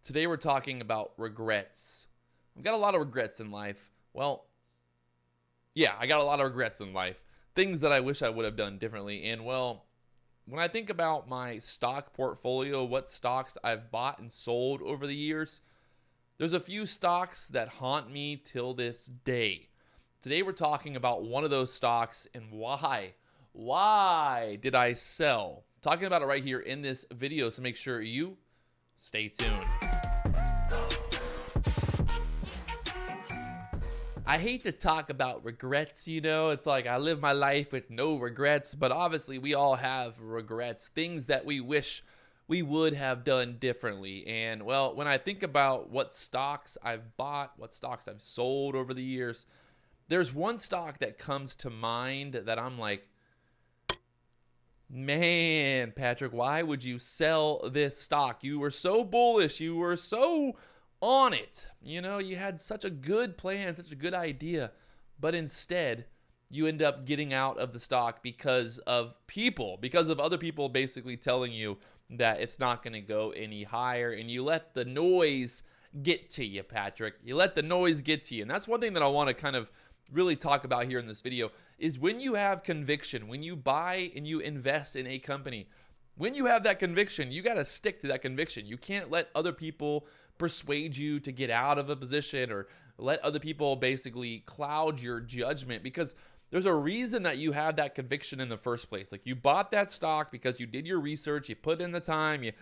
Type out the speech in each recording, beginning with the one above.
Today we're talking about regrets. I've got a lot of regrets in life. Well, yeah, I got a lot of regrets in life. Things that I wish I would have done differently. And well, when I think about my stock portfolio, what stocks I've bought and sold over the years, there's a few stocks that haunt me till this day. Today we're talking about one of those stocks and why. Why did I sell? Talking about it right here in this video, so make sure you stay tuned. I hate to talk about regrets, it's like I live my life with no regrets, but obviously we all have regrets, things that we wish we would have done differently. And well, when I think about what stocks I've bought, what stocks I've sold over the years, there's one stock that comes to mind that I'm like, man, Patrick, why would you sell this stock? You were so bullish. You were so on it. You had such a good plan, such a good idea, but instead you end up getting out of the stock because of other people basically telling you that it's not going to go any higher, and you let the noise get to you, Patrick. You let the noise get to you. And that's one thing that I want to kind of really talk about here in this video is when you have conviction, when you buy and you invest in a company, when you have that conviction, you got to stick to that conviction. You can't let other people persuade you to get out of a position or let other people basically cloud your judgment, because there's a reason that you had that conviction in the first place. Like, you bought that stock because you did your research, you put in the time, you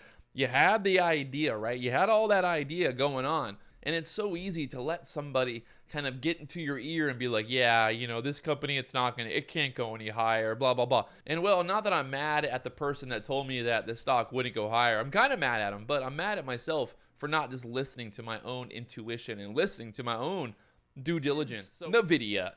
had the idea, right? You had all that idea going on. And it's so easy to let somebody kind of get into your ear and be like, yeah, this company, it can't go any higher, blah, blah, blah. And well, not that I'm mad at the person that told me that the stock wouldn't go higher. I'm kind of mad at them, but I'm mad at myself for not just listening to my own intuition and listening to my own due diligence. So Nvidia,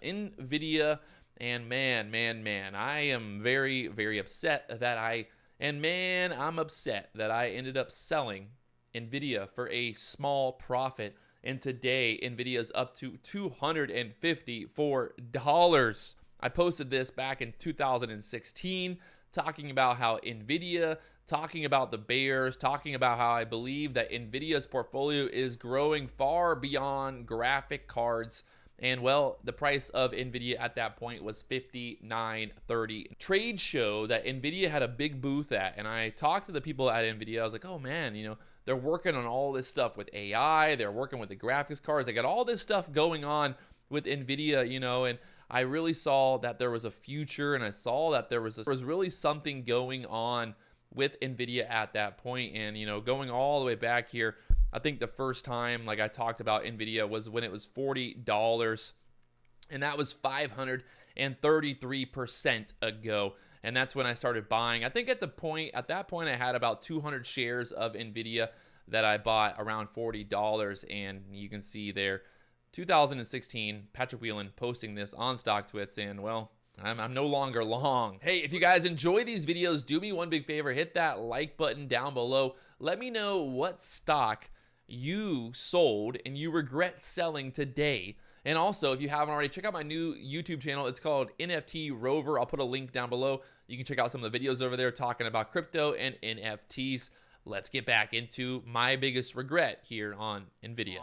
and man, I am very, very upset I'm upset that I ended up selling Nvidia for a small profit, and today Nvidia is up to $254. I posted this back in 2016 talking about how Nvidia, talking about the bears, talking about how I believe that Nvidia's portfolio is growing far beyond graphic cards. And well, the price of Nvidia at that point was $59.30. Trade show that Nvidia had a big booth at, and I talked to the people at Nvidia. I was like, oh man, they're working on all this stuff with AI. They're working with the graphics cards. They got all this stuff going on with Nvidia, and I really saw that there was a future, and I saw that there was really something going on with Nvidia at that point. And going all the way back here, I think the first time like I talked about Nvidia was when it was $40, and that was 533% ago. And that's when I started buying. I think at that point I had about 200 shares of Nvidia that I bought around $40. And you can see there, 2016, Patrick Wieland posting this on StockTwits, and well, I'm no longer long. Hey, if you guys enjoy these videos, do me one big favor, hit that like button down below. Let me know what stock you sold and you regret selling today. And also, if you haven't already, check out my new YouTube channel. It's called NFT Rover. I'll put a link down below. You can check out some of the videos over there talking about crypto and NFTs. Let's get back into my biggest regret here on Nvidia.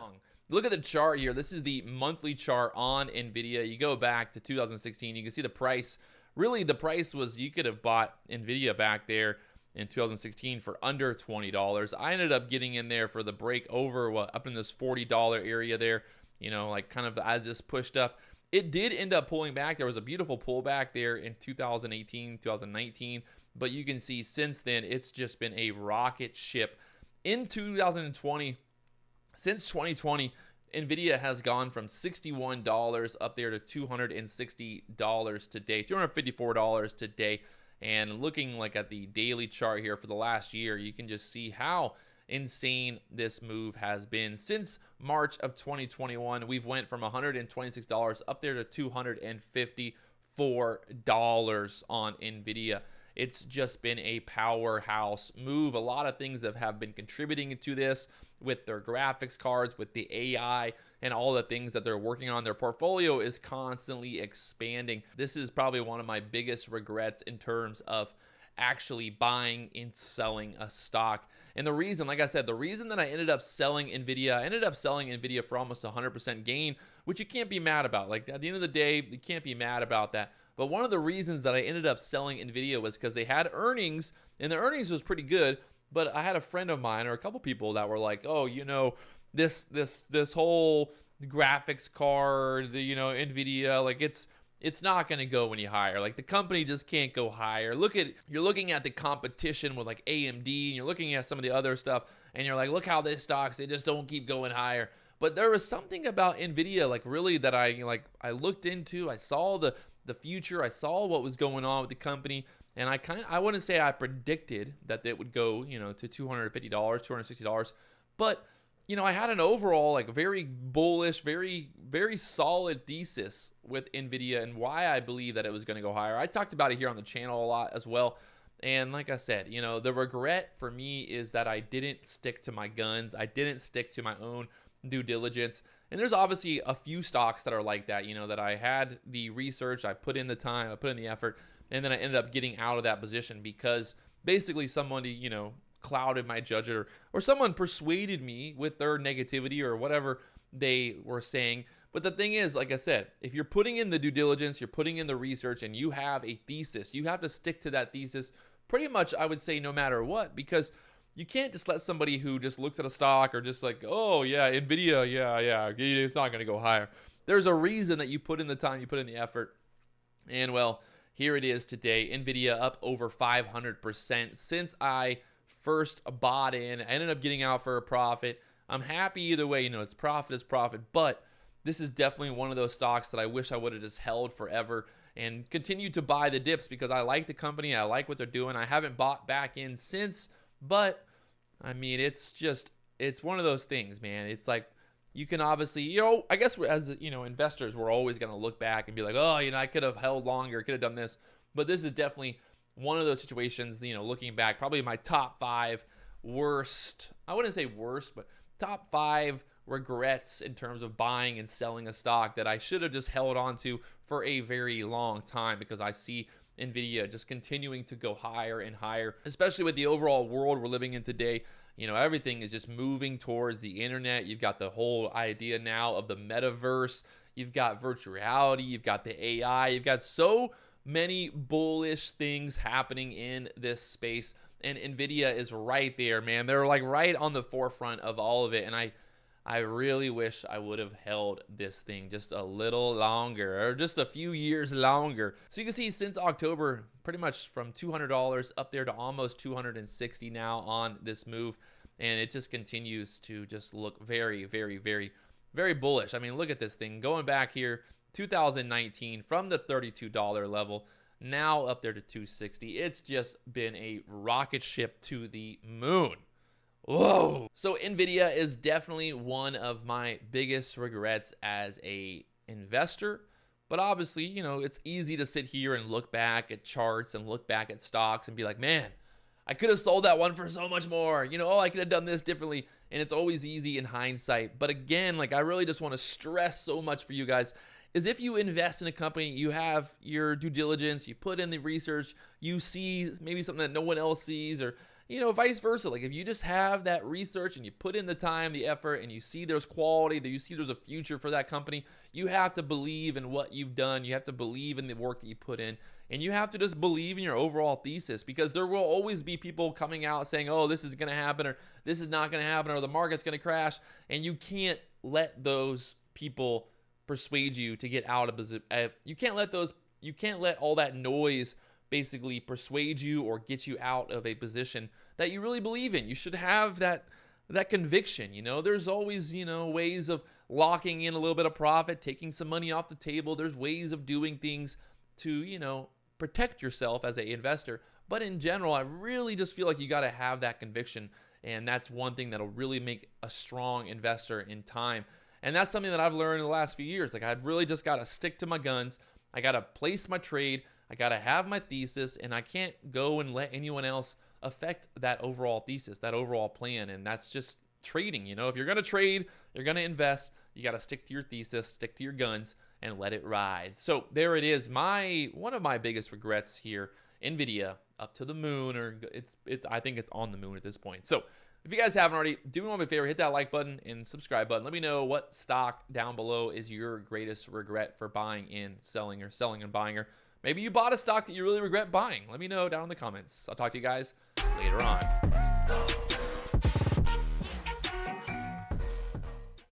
Look at the chart here. This is the monthly chart on Nvidia. You go back to 2016, you can see the price. Really, the price was, you could have bought Nvidia back there in 2016 for under $20. I ended up getting in there for the break over up in this $40 area there, like kind of as this pushed up. It did end up pulling back. There was a beautiful pullback there in 2018, 2019, but you can see since then it's just been a rocket ship. In 2020, since 2020, Nvidia has gone from $61 up there to $260 today, $254 today. And looking like at the daily chart here for the last year, you can just see how insane this move has been. Since March of 2021, we've went from $126 up there to $254 on Nvidia. It's just been a powerhouse move. A lot of things have been contributing to this with their graphics cards, with the AI, and all the things that they're working on. Their portfolio is constantly expanding. This is probably one of my biggest regrets in terms of actually buying and selling a stock. And the reason, like I said, the reason that I ended up selling Nvidia for almost 100% gain, which you can't be mad about. Like at the end of the day, you can't be mad about that. But one of the reasons that I ended up selling Nvidia was because they had earnings, and the earnings was pretty good. But I had a friend of mine or a couple people that were like, oh, this whole graphics card, Nvidia, like it's not going to go any higher. Like the company just can't go higher. You're looking at the competition with like AMD, and you're looking at some of the other stuff, and you're like, look how this stocks, they just don't keep going higher. But there was something about Nvidia, like really that I looked into. I saw the future. I saw what was going on with the company, and I wouldn't say I predicted that it would go, to $250, $260, but I had an overall like very bullish, very, very solid thesis with Nvidia and why I believe that it was going to go higher. I talked about it here on the channel a lot as well. And like I said, the regret for me is that I didn't stick to my guns. I didn't stick to my own due diligence. And there's obviously a few stocks that are like that, that I had the research, I put in the time, I put in the effort, and then I ended up getting out of that position because basically somebody, clouded my judgment or someone persuaded me with their negativity or whatever they were saying. But the thing is, like I said, if you're putting in the due diligence, you're putting in the research, and you have a thesis, you have to stick to that thesis pretty much, I would say, no matter what, because you can't just let somebody who just looks at a stock or just like, oh yeah, Nvidia, yeah, it's not going to go higher. There's a reason that you put in the time, you put in the effort. And well, here it is today. Nvidia up over 500% since I first bought in. I ended up getting out for a profit. I'm happy either way. It's profit is profit, but this is definitely one of those stocks that I wish I would have just held forever and continued to buy the dips because I like the company. I like what they're doing. I haven't bought back in since, but I mean, it's one of those things, man. It's like you can obviously, I guess as, investors, we're always going to look back and be like, oh, I could have held longer, could have done this. But this is definitely one of those situations, looking back, probably my top 5 worst, I wouldn't say worst, but top 5 regrets in terms of buying and selling a stock that I should have just held on to for a very long time because I see Nvidia just continuing to go higher and higher, especially with the overall world we're living in today. Everything is just moving towards the internet. You've got the whole idea now of the metaverse. You've got virtual reality. You've got the AI. You've got so many bullish things happening in this space, and Nvidia is right there, man. They're like right on the forefront of all of it, and I really wish I would have held this thing just a little longer or just a few years longer. So you can see since October, pretty much from $200 up there to almost $260 now on this move, and it just continues to just look very, very, very, very bullish. I mean, look at this thing going back here 2019 from the $32 level, now up there to $260. It's just been a rocket ship to the moon. Whoa. So Nvidia is definitely one of my biggest regrets as a investor. But obviously, it's easy to sit here and look back at charts and look back at stocks and be like, man, I could have sold that one for so much more. I could have done this differently. And it's always easy in hindsight. But again, like I really just want to stress so much for you guys is if you invest in a company, you have your due diligence, you put in the research, you see maybe something that no one else sees, or vice versa. Like if you just have that research and you put in the time, the effort, and you see there's quality, that you see there's a future for that company, you have to believe in what you've done. You have to believe in the work that you put in, and you have to just believe in your overall thesis, because there will always be people coming out saying, oh, this is going to happen, or this is not going to happen, or the market's going to crash, and you can't let those people persuade you to get out of position. You can't let all that noise basically persuade you or get you out of a position that you really believe in. You should have that conviction. There's always, ways of locking in a little bit of profit, taking some money off the table. There's ways of doing things to, protect yourself as an investor. But in general, I really just feel like you got to have that conviction. And that's one thing that'll really make a strong investor in time. And that's something that I've learned in the last few years. Like I've really just got to stick to my guns. I got to place my trade. I got to have my thesis, and I can't go and let anyone else affect that overall thesis, that overall plan. And that's just trading. If you're going to trade, you're going to invest, you got to stick to your thesis, stick to your guns, and let it ride. So there it is. One of my biggest regrets here Nvidia up to the moon, or I think it's on the moon at this point. So if you guys haven't already, do me one favor, hit that like button and subscribe button. Let me know what stock down below is your greatest regret for buying and selling, or selling and buying, or maybe you bought a stock that you really regret buying. Let me know down in the comments. I'll talk to you guys later on.